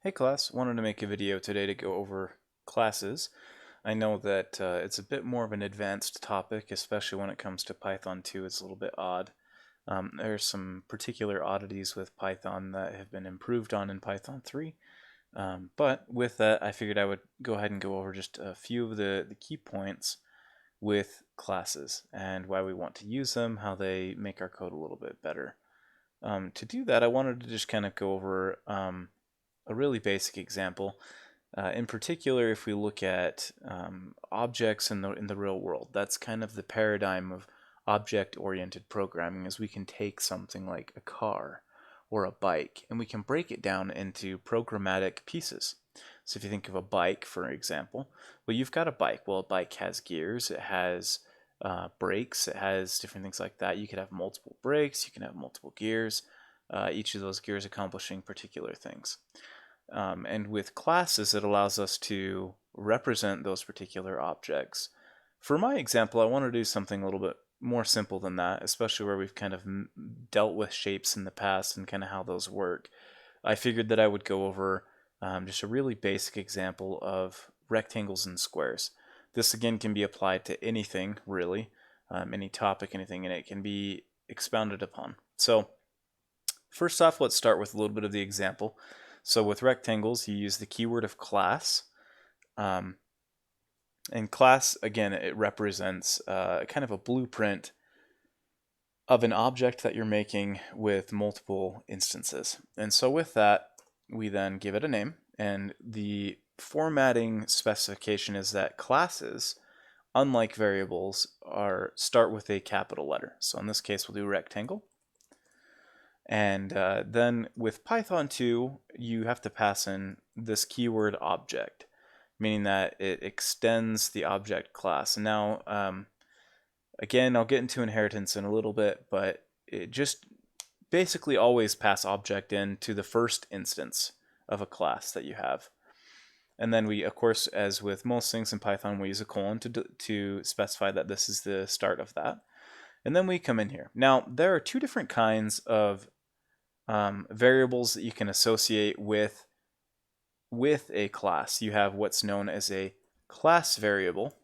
Hey class, wanted to make a video today to go over classes. I know that it's a bit more of an advanced topic, especially when it comes to Python 2. It's a little bit odd. There's some particular oddities with Python that have been improved on in Python 3. But with that, I figured I would go ahead and go over just a few of the key points with classes and why we want to use them, how they make our code a little bit better. To do that, I wanted to just kind of go over a really basic example. In particular, if we look at objects in the real world, that's kind of the paradigm of object-oriented programming, is we can take something like a car or a bike and we can break it down into programmatic pieces. So if you think of a bike, for example, well, you've got a bike. Well, a bike has gears, it has brakes, it has different things like that. You could have multiple brakes, you can have multiple gears, each of those gears accomplishing particular things. And with classes, it allows us to represent those particular objects. For my example, I want to do something a little bit more simple than that, especially where we've kind of dealt with shapes in the past and kind of how those work. I figured that I would go over just a really basic example of rectangles and squares. This again can be applied to anything, really, any topic, anything, and it can be expounded upon. So first off, let's start with a little bit of the example. So with rectangles, you use the keyword of class. And class, again, it represents kind of a blueprint of an object that you're making with multiple instances. And so with that, we then give it a name. And the formatting specification is that classes, unlike variables, start with a capital letter. So in this case, we'll do rectangle. And then with Python 2, you have to pass in this keyword object, meaning that it extends the object class. And now, again, I'll get into inheritance in a little bit, but it just basically always pass object into the first instance of a class that you have. And then we, of course, as with most things in Python, we use a colon to specify that this is the start of that. And then we come in here. Now, there are two different kinds of variables that you can associate with a class. You have what's known as a class variable,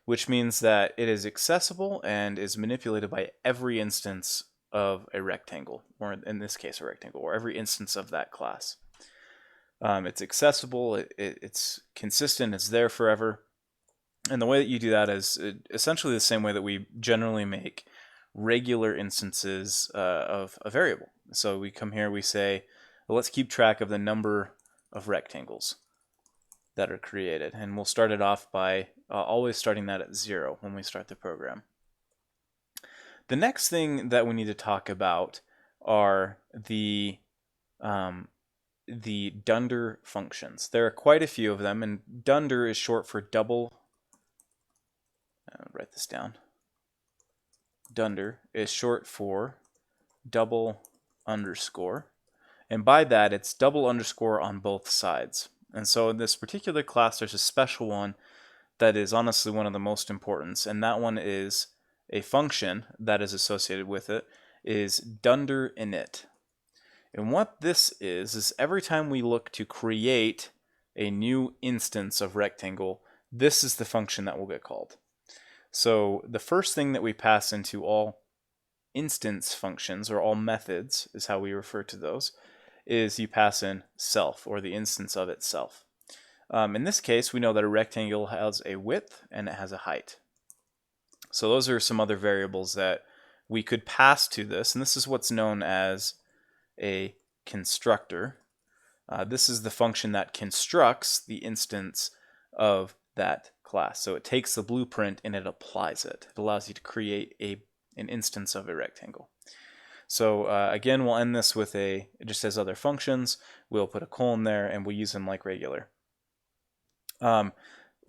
which means that it is accessible and is manipulated by every instance of a rectangle, or in this case a rectangle, or every instance of that class. It's accessible, it's consistent, it's there forever. And the way that you do that is essentially the same way that we generally make regular instances of a variable. So we come here, we say, well, let's keep track of the number of rectangles that are created. And we'll start it off by always starting that at 0 when we start the program. The next thing that we need to talk about are the Dunder functions. There are quite a few of them, and Dunder is short for double. I'll write this down. Dunder is short for double underscore, and by that it's double underscore on both sides. And so in this particular class, there's a special one that is honestly one of the most important, and that one is a function that is associated with it is Dunder Init. And what this is every time we look to create a new instance of rectangle, this is the function that will get called. So the first thing that we pass into all instance functions, or all methods is how we refer to those, is you pass in self, or the instance of itself. In this case, we know that a rectangle has a width and it has a height. So those are some other variables that we could pass to this, and this is what's known as a constructor. This is the function that constructs the instance of that class. So it takes the blueprint and it applies it. It allows you to create an instance of a rectangle. So again, we'll end this with it just says other functions. We'll put a colon there and we'll use them like regular.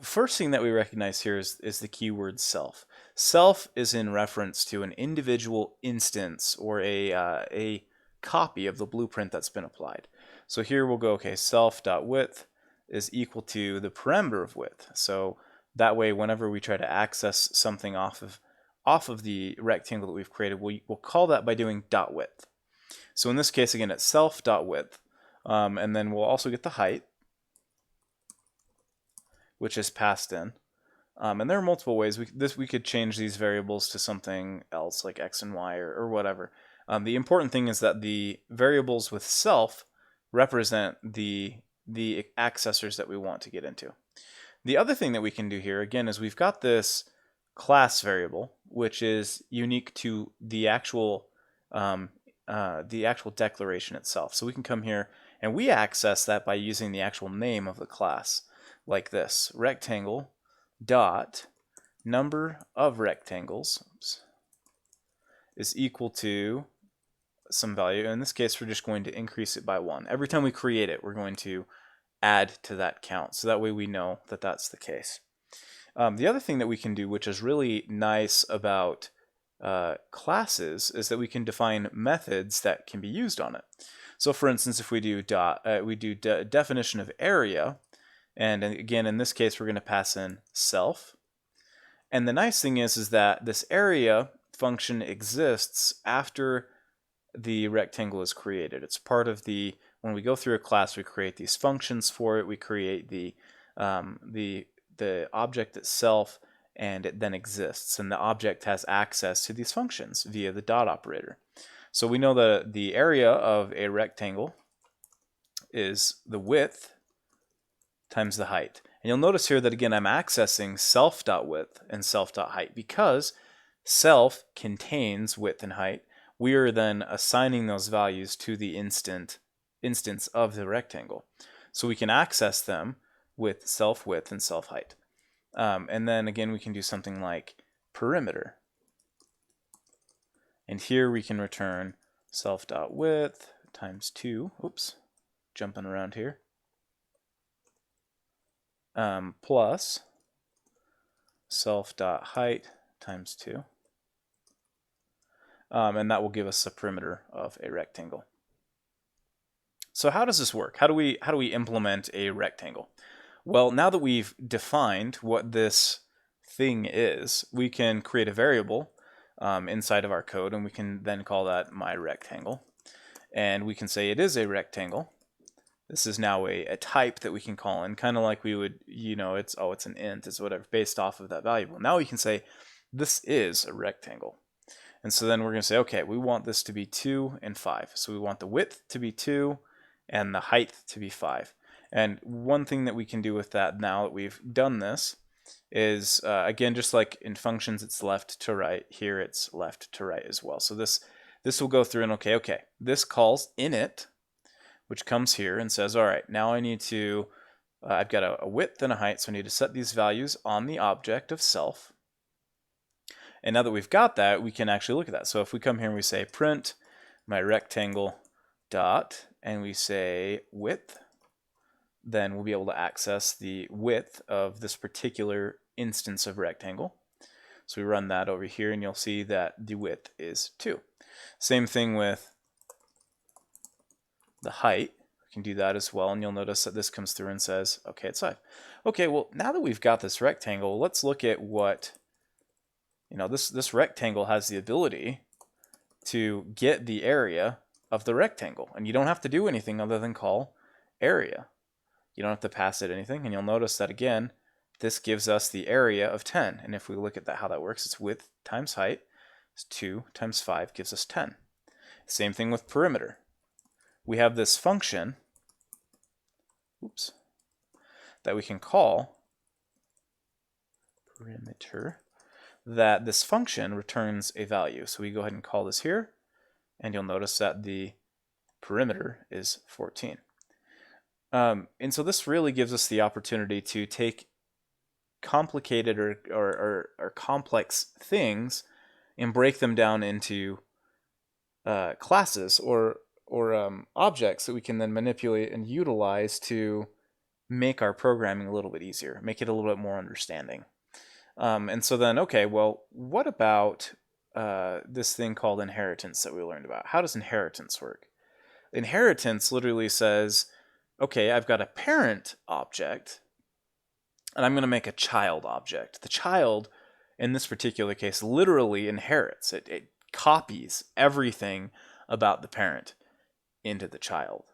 First thing that we recognize here is the keyword self. Self is in reference to an individual instance or a copy of the blueprint that's been applied. So here we'll go, okay, self.width is equal to the parameter of width. So that way, whenever we try to access something off of the rectangle that we've created, we'll call that by doing .width. So in this case, again, it's self.width. And then we'll also get the height, which is passed in. And there are multiple ways. We could change these variables to something else, like x and y or whatever. The important thing is that the variables with self represent the accessors that we want to get into. The other thing that we can do here, again, is we've got this class variable, which is unique to the actual declaration itself. So we can come here and we access that by using the actual name of the class, like this: rectangle dot number of rectangles is equal to some value. In this case, we're just going to increase it by 1. Every time we create it, we're going to add to that count, so that way we know that that's the case. The other thing that we can do, which is really nice about classes, is that we can define methods that can be used on it. So for instance, if we do definition of area, and again in this case we're going to pass in self. And the nice thing is that this area function exists after the rectangle is created. It's part of the, when we go through a class, we create these functions for it. We create the object itself, and it then exists. And the object has access to these functions via the dot operator. So we know that the area of a rectangle is the width times the height. And you'll notice here that again I'm accessing self.width and self.height because self contains width and height. We are then assigning those values to the instance of the rectangle. So we can access them with self-width and self-height. And then again we can do something like perimeter. And here we can return self.width times 2. Oops, jumping around here. Plus self.height times 2. And that will give us a perimeter of a rectangle. So how does this work? How do we implement a rectangle? Well, now that we've defined what this thing is, we can create a variable inside of our code, and we can then call that my rectangle. And we can say it is a rectangle. This is now a type that we can call in, kind of like we would, it's an int, it's whatever, based off of that variable. Now we can say this is a rectangle. And so then we're going to say, okay, we want this to be 2 and 5. So we want the width to be 2 and the height to be 5. And one thing that we can do with that now that we've done this is, again, just like in functions, it's left to right. Here it's left to right as well. So this will go through and, okay, this calls init, which comes here and says, all right, now I need to, I've got a width and a height, so I need to set these values on the object of self. And now that we've got that, we can actually look at that. So if we come here and we say print my rectangle dot, and we say width, then we'll be able to access the width of this particular instance of rectangle. So we run that over here, and you'll see that the width is 2. Same thing with the height. We can do that as well, and you'll notice that this comes through and says, okay, it's 5. Okay, well, now that we've got this rectangle, let's look at what, this rectangle has the ability to get the area of the rectangle, and you don't have to do anything other than call area. You don't have to pass it anything, and you'll notice that again, this gives us the area of 10. And if we look at that, how that works, it's width times height. It's 2 times 5 gives us 10. Same thing with perimeter. We have this function, that we can call perimeter, that this function returns a value. So we go ahead and call this here, and you'll notice that the perimeter is 14. And so this really gives us the opportunity to take complicated or complex things and break them down into classes or objects that we can then manipulate and utilize to make our programming a little bit easier, make it a little bit more understanding. And so then, okay, well, what about this thing called inheritance that we learned about? How does inheritance work? Inheritance literally says, okay, I've got a parent object, and I'm going to make a child object. The child, in this particular case, literally inherits. It copies everything about the parent into the child.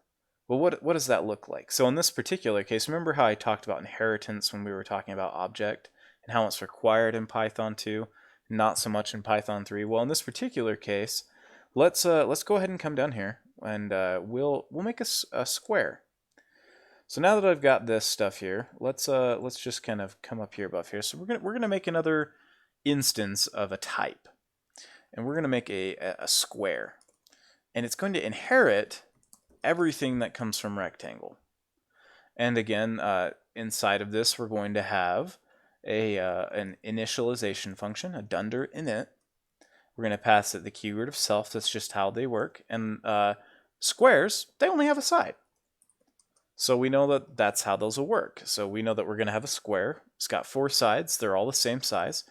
Well, what does that look like? So in this particular case, remember how I talked about inheritance when we were talking about object and how it's required in Python 2, not so much in Python 3? Well, in this particular case, let's go ahead and come down here and we'll make a square. So now that I've got this stuff here, let's just kind of come up here above here. So we're gonna make another instance of a type, and we're gonna make a square, and it's going to inherit everything that comes from rectangle. And again, inside of this, we're going to have an initialization function, a Dunder Init. We're going to pass it the keyword of self. That's just how they work. And squares, they only have a side. So we know that that's how those will work. So we know that we're going to have a square. It's got 4 sides. They're all the same size.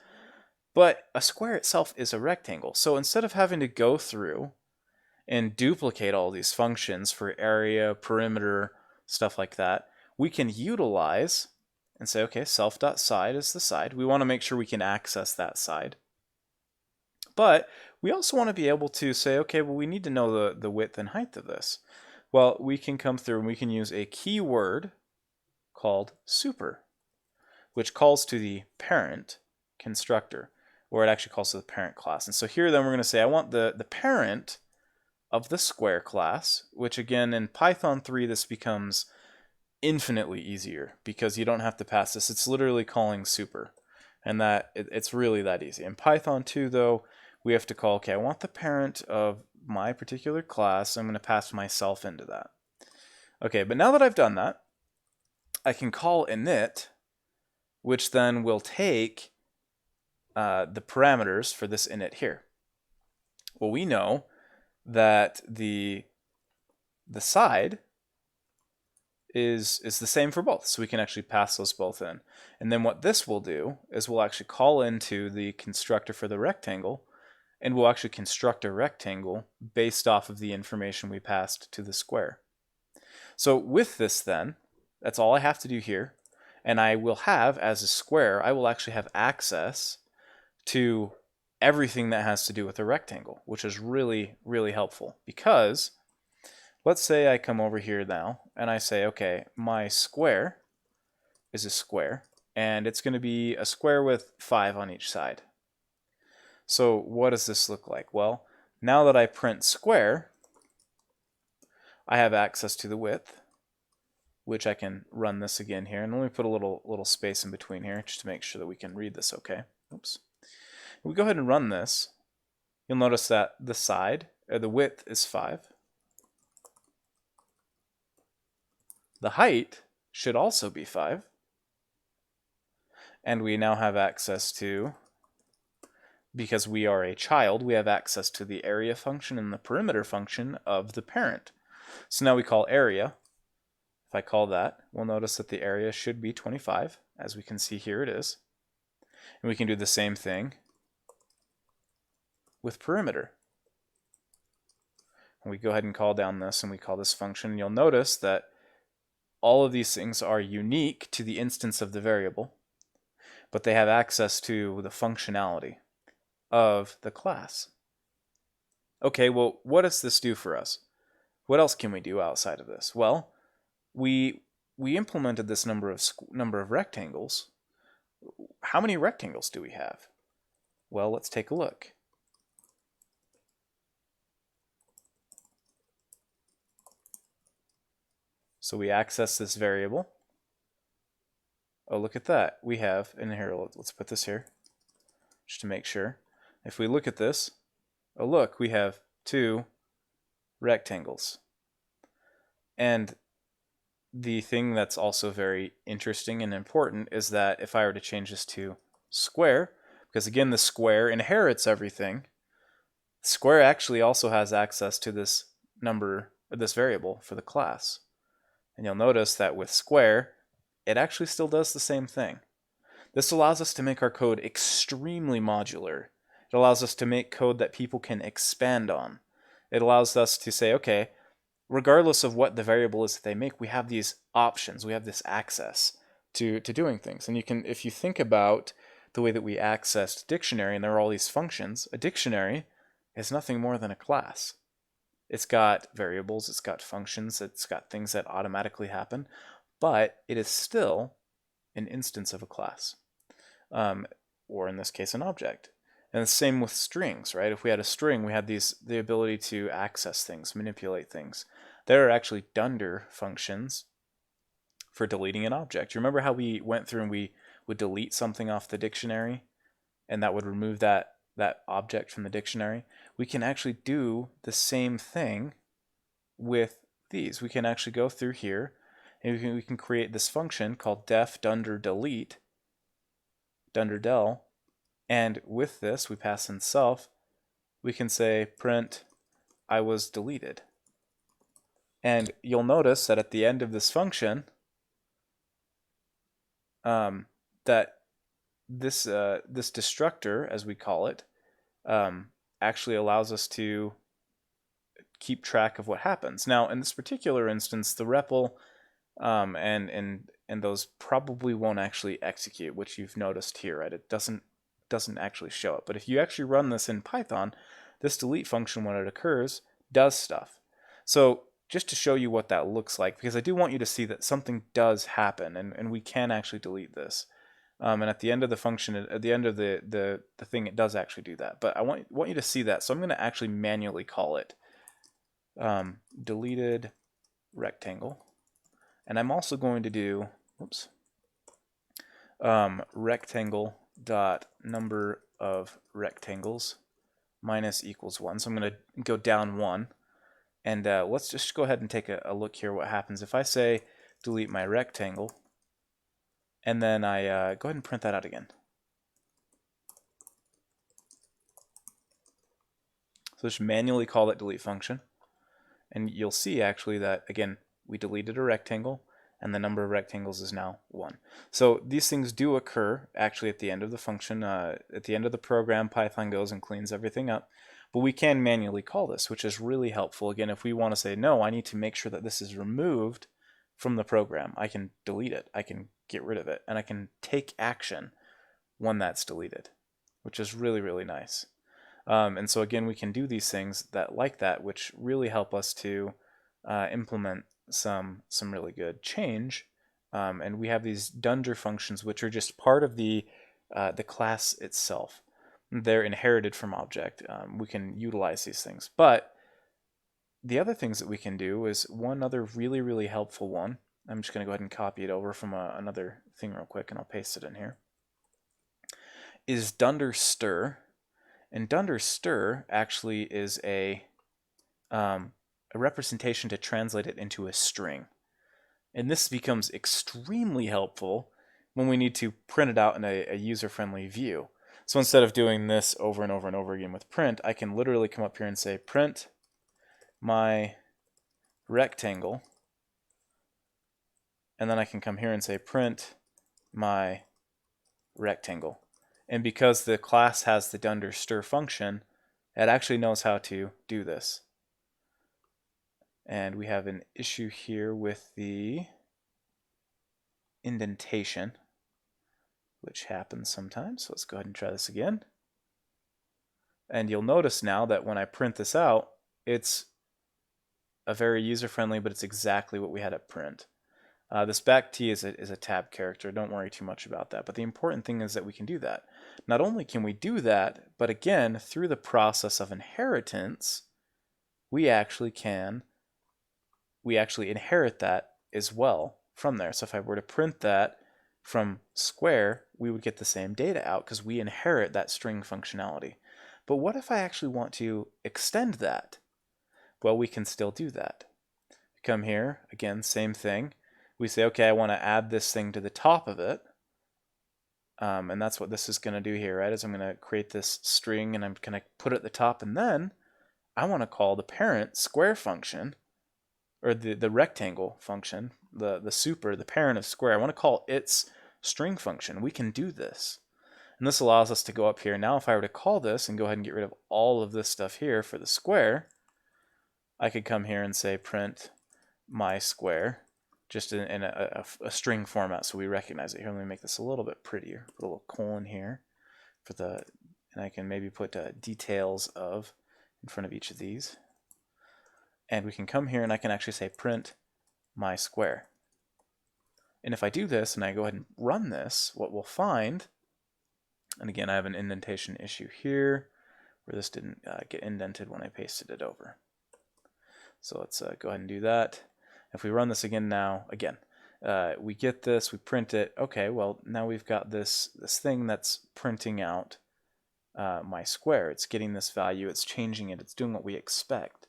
But a square itself is a rectangle. So instead of having to go through and duplicate all these functions for area, perimeter, stuff like that, we can utilize and say, okay, self.side is the side. We want to make sure we can access that side. But we also want to be able to say, okay, well, we need to know the width and height of this. Well, we can come through and we can use a keyword called super, which calls to the parent constructor, or it actually calls to the parent class. And so here then we're going to say, I want the parent of the square class, which again in Python 3 this becomes infinitely easier because you don't have to pass this. It's literally calling super, and that it's really that easy. In Python 2 though, we have to call, okay, I want the parent of my particular class. I'm going to pass myself into that. Okay, but now that I've done that, I can call init, which then will take the parameters for this init here. Well, we know that the side is the same for both, so we can actually pass those both in. And then what this will do is we'll actually call into the constructor for the rectangle, and we'll actually construct a rectangle based off of the information we passed to the square. So with this then, that's all I have to do here, and I will have, as a square, I will actually have access to everything that has to do with a rectangle, which is really, really helpful. Because let's say I come over here now and I say, okay, my square is a square, and it's going to be a square with 5 on each side. So what does this look like? Well, now that I print square, I have access to the width, which I can run this again here. And let me put a little space in between here just to make sure that we can read this okay. Oops. If we go ahead and run this, you'll notice that the width is 5. The height should also be 5. And we now have access to, because we are a child, we have access to the area function and the perimeter function of the parent. So now we call area. If I call that, we'll notice that the area should be 25. As we can see here, it is. And we can do the same thing with perimeter. And we go ahead and call down this, and we call this function, and you'll notice that all of these things are unique to the instance of the variable, but they have access to the functionality of the class. Okay, well, what does this do for us? What else can we do outside of this? Well, we implemented this number of rectangles. How many rectangles do we have? Well, let's take a look. So we access this variable. Oh, look at that. We have, and here, let's put this here just to make sure. If we look at this, oh look, we have 2 rectangles. And the thing that's also very interesting and important is that if I were to change this to square, because again, the square inherits everything, square actually also has access to this number, this variable for the class. And you'll notice that with square, it actually still does the same thing. This allows us to make our code extremely modular. It allows us to make code that people can expand on. It allows us to say, okay, regardless of what the variable is that they make, we have these options, we have this access to doing things. And you can, if you think about the way that we accessed dictionary, and there are all these functions, a dictionary is nothing more than a class. It's got variables, it's got functions, it's got things that automatically happen, but it is still an instance of a class, or in this case, an object. And the same with strings, right? If we had a string, we had the ability to access things, manipulate things. There are actually Dunder functions for deleting an object. You remember how we went through and we would delete something off the dictionary, and that would remove that object from the dictionary? We can actually do the same thing with these. We can actually go through here, and we can create this function called def dunder delete, dunder del, and with this we pass in self. We can say print I was deleted, and you'll notice that at the end of this function, that this destructor, as we call it, actually allows us to keep track of what happens. Now, in this particular instance, the REPL and those probably won't actually execute, which you've noticed here, right? It doesn't actually show up. But if you actually run this in Python, this delete function, when it occurs, does stuff. So just to show you what that looks like, because I do want you to see that something does happen, and we can actually delete this. And at the end of the function, at the end of the thing, it does actually do that. But I want you to see that. So I'm going to actually manually call it deleted rectangle. And I'm also going to do, oops, rectangle dot number of rectangles minus equals 1. So I'm going to go down 1. And let's just go ahead and take a look here what happens if I say delete my rectangle, and then I go ahead and print that out again. So just manually call that delete function, and you'll see actually that, again, we deleted a rectangle, and the number of rectangles is now 1. So these things do occur actually at the end of the function. At the end of the program, Python goes and cleans everything up. But we can manually call this, which is really helpful. Again, if we want to say, no, I need to make sure that this is removed from the program, I can delete it, I can get rid of it, and I can take action when that's deleted, which is really, really nice. And so again, we can do these things like that, which really help us to implement some really good change. And we have these Dunder functions, which are just part of the class itself. They're inherited from object. We can utilize these things. But the other things that we can do is one other really, really helpful one. I'm just going to go ahead and copy it over from another thing real quick, and I'll paste it in here, is Dunder stir. And Dunder stir actually is a representation to translate it into a string. And this becomes extremely helpful when we need to print it out in a user-friendly view. So instead of doing this over and over and over again with print, I can literally come up here and say print my rectangle, and then I can come here and say print my rectangle. And because the class has the Dunder stir function, it actually knows how to do this. And we have an issue here with the indentation, which happens sometimes. So let's go ahead and try this again. And you'll notice now that when I print this out, it's a very user-friendly, but it's exactly what we had at print. This back T is a tab character. Don't worry too much about that. But the important thing is that we can do that. Not only can we do that, but again, through the process of inheritance, we actually inherit that as well from there. So if I were to print that from square, we would get the same data out because we inherit that string functionality. But what if I actually want to extend that? Well, we can still do that. Come here, again, same thing. We say, okay, I want to add this thing to the top of it. And that's what this is going to do here, right? Is I'm going to create this string and I'm going to put it at the top, and then I want to call the parent square function, or the rectangle function, the parent of square. I want to call its string function. We can do this. And this allows us to go up here. Now if I were to call this and go ahead and get rid of all of this stuff here for the square, I could come here and say print my square, just in a string format so we recognize it. Here, let me make this a little bit prettier. Put a little colon here for and I can maybe put details of in front of each of these. And we can come here and I can actually say print my square. And if I do this and I go ahead and run this, what we'll find, and again I have an indentation issue here where this didn't get indented when I pasted it over. So let's go ahead and do that. If we run this again now, again, we get this, we print it. Okay, well now we've got this thing that's printing out my square. It's getting this value, it's changing it, it's doing what we expect.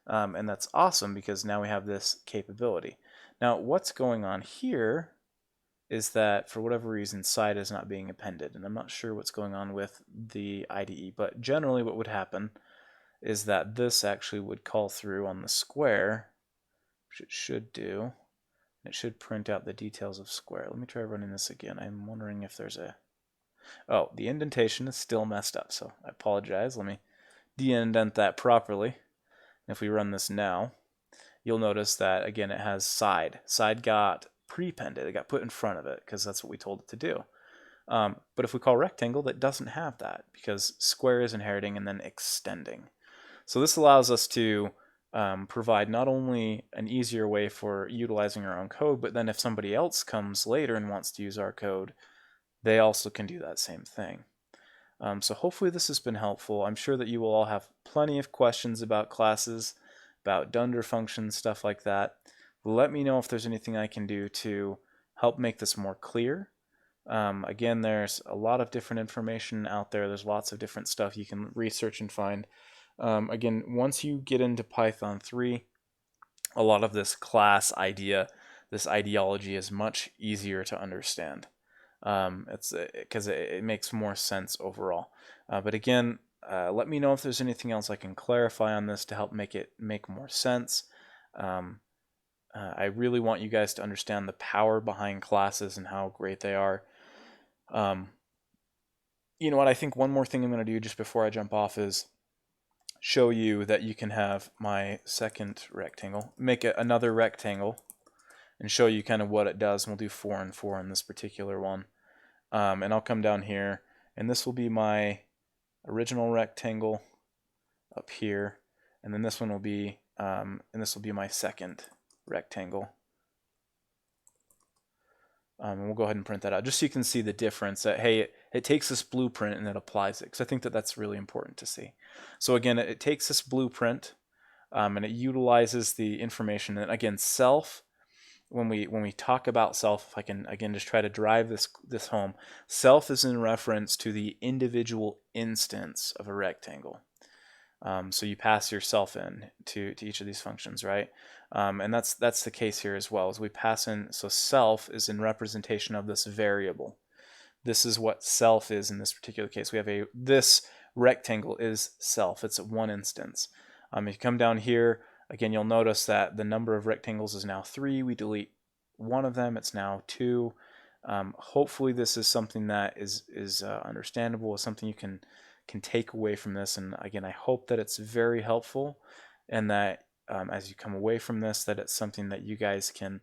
And that's awesome because now we have this capability. Now what's going on here is that for whatever reason side is not being appended, and I'm not sure what's going on with the IDE, but generally what would happen is that this actually would call through on the square, which it should do. It should print out the details of square. Let me try running this again. I'm wondering if there's a... Oh, the indentation is still messed up, so I apologize. Let me de-indent that properly. And if we run this now, you'll notice that, again, it has side. Side got prepended. It got put in front of it because that's what we told it to do. But if we call rectangle, that doesn't have that because square is inheriting and then extending. So this allows us to provide not only an easier way for utilizing our own code, but then if somebody else comes later and wants to use our code, they also can do that same thing. So hopefully this has been helpful. I'm sure that you will all have plenty of questions about classes, about Dunder functions, stuff like that. Let me know if there's anything I can do to help make this more clear. Again, there's a lot of different information out there. There's lots of different stuff you can research and find. Again, once you get into Python 3, a lot of this class idea, this ideology is much easier to understand. It's because it makes more sense overall. But again, let me know if there's anything else I can clarify on this to help make it make more sense. I really want you guys to understand the power behind classes and how great they are. You know what, I think one more thing I'm going to do just before I jump off is show you that you can have my second rectangle, make another rectangle, and show you kind of what it does. And we'll do 4 and 4 in this particular one. And I'll come down here, and this will be my original rectangle up here, and then this one will be, and this will be my second rectangle. And we'll go ahead and print that out, just so you can see the difference that, hey, it takes this blueprint and it applies it, because I think that that's really important to see. So again, it takes this blueprint and it utilizes the information. And again, self, when we talk about self, if I can again just try to drive this home, self is in reference to the individual instance of a rectangle. So you pass yourself in to each of these functions, right? And that's the case here as well, as we pass in, so self is in representation of this variable. This is what self is in this particular case. We have this rectangle is self. It's one instance. If you come down here, again, you'll notice that the number of rectangles is now 3. We delete one of them. It's now 2. Hopefully this is something that is understandable, is something you can take away from this. And again, I hope that it's very helpful, and that as you come away from this, that it's something that you guys can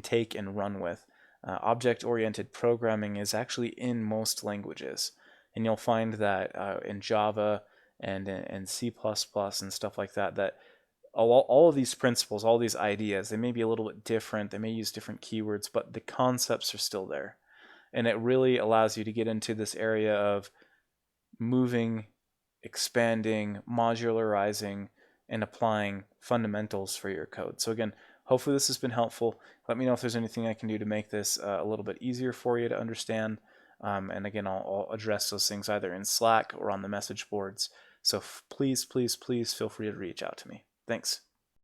take and run with. Object-oriented programming is actually in most languages, and you'll find that in Java and in C++ and stuff like that, that all of these principles, all these ideas, they may be a little bit different, they may use different keywords, but the concepts are still there. And it really allows you to get into this area of moving, expanding, modularizing, and applying fundamentals for your code. So again, hopefully this has been helpful. Let me know if there's anything I can do to make this a little bit easier for you to understand. And again, I'll address those things either in Slack or on the message boards. So please, please, please feel free to reach out to me. Thanks.